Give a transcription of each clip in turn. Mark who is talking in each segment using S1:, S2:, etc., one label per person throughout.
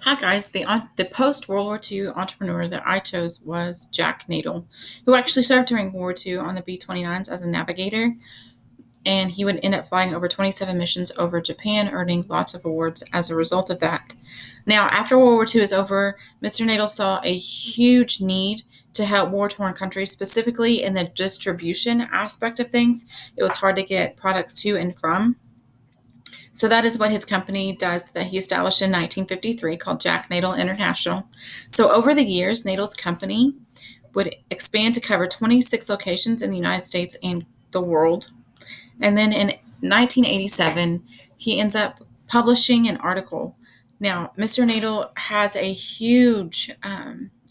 S1: Hi guys, the post World War II entrepreneur that I chose was Jack Nadel, who actually served during World War II on the B-29s as a navigator, and he would end up flying over 27 missions over Japan, earning lots of awards as a result of that. Now, after World War II is over, Mr. Nadel saw a huge need to help war-torn countries, specifically in the distribution aspect of things. It was hard to get products to and from. So that is what his company does that he established in 1953 called Jack Nadel International. So over the years, Nadel's company would expand to cover 26 locations in the United States and the world. And then in 1987, he ends up publishing an article. Now, Mr. Nadel has a huge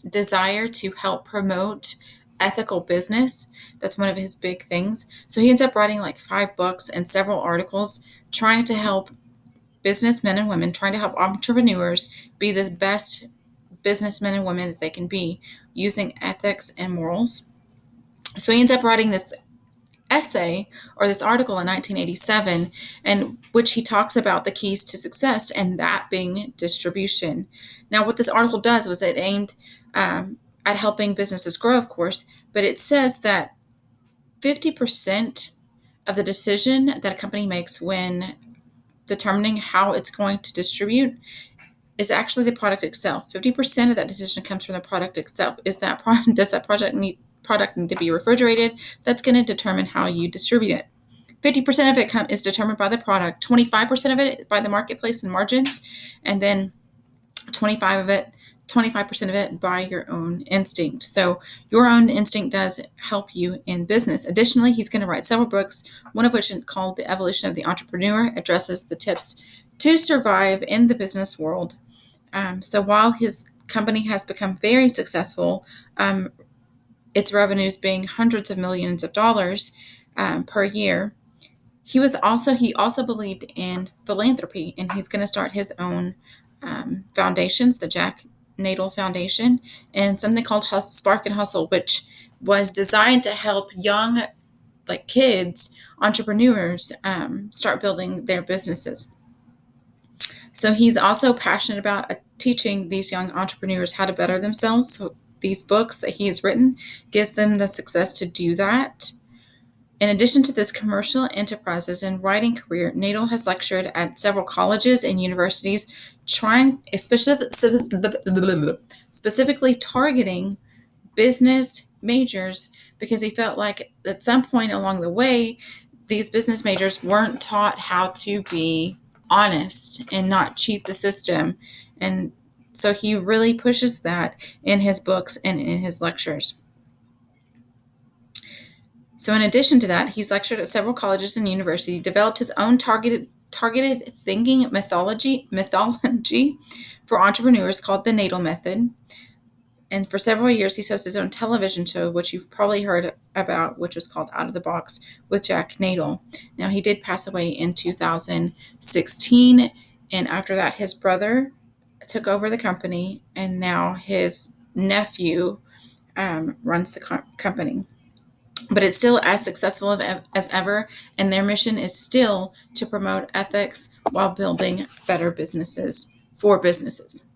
S1: desire to help promote ethical business. That's one of his big things. So he ends up writing like 5 books and several articles trying to help businessmen and women, trying to help entrepreneurs be the best businessmen and women that they can be using ethics and morals. So he ends up writing this essay or this article in 1987, in which he talks about the keys to success, and that being distribution. Now, what this article does was it aimed at helping businesses grow, of course, but it says that 50% of the decision that a company makes when determining how it's going to distribute is actually the product itself. 50% of that decision comes from the product itself. Does that product need to be refrigerated? That's going to determine how you distribute it. 50% of it is determined by the product, 25% of it by the marketplace and margins, and then 25% of it by your own instinct. So your own instinct does help you in business. Additionally, he's going to write several books, one of which is called The Evolution of the Entrepreneur, addresses the tips to survive in the business world. So while his company has become very successful, its revenues being hundreds of millions of dollars per year, he also believed in philanthropy, and he's going to start his own foundations, the Jack Nadel Foundation, and something called Spark and Hustle, which was designed to help young, like kids, entrepreneurs start building their businesses. So he's also passionate about teaching these young entrepreneurs how to better themselves. So these books that he has written gives them the success to do that. In addition to this commercial enterprises and writing career, Nadel has lectured at several colleges and universities, specifically targeting business majors, because he felt like at some point along the way, these business majors weren't taught how to be honest and not cheat the system. And so he really pushes that in his books and in his lectures. So in addition to that, he's lectured at several colleges and universities, developed his own targeted thinking methodology for entrepreneurs called the Nadel Method. And for several years, he's hosted his own television show, which you've probably heard about, which was called Out of the Box with Jack Nadel. Now, he did pass away in 2016, and after that, his brother took over the company, and now his nephew runs the company. But it's still as successful as ever, and their mission is still to promote ethics while building better businesses for businesses.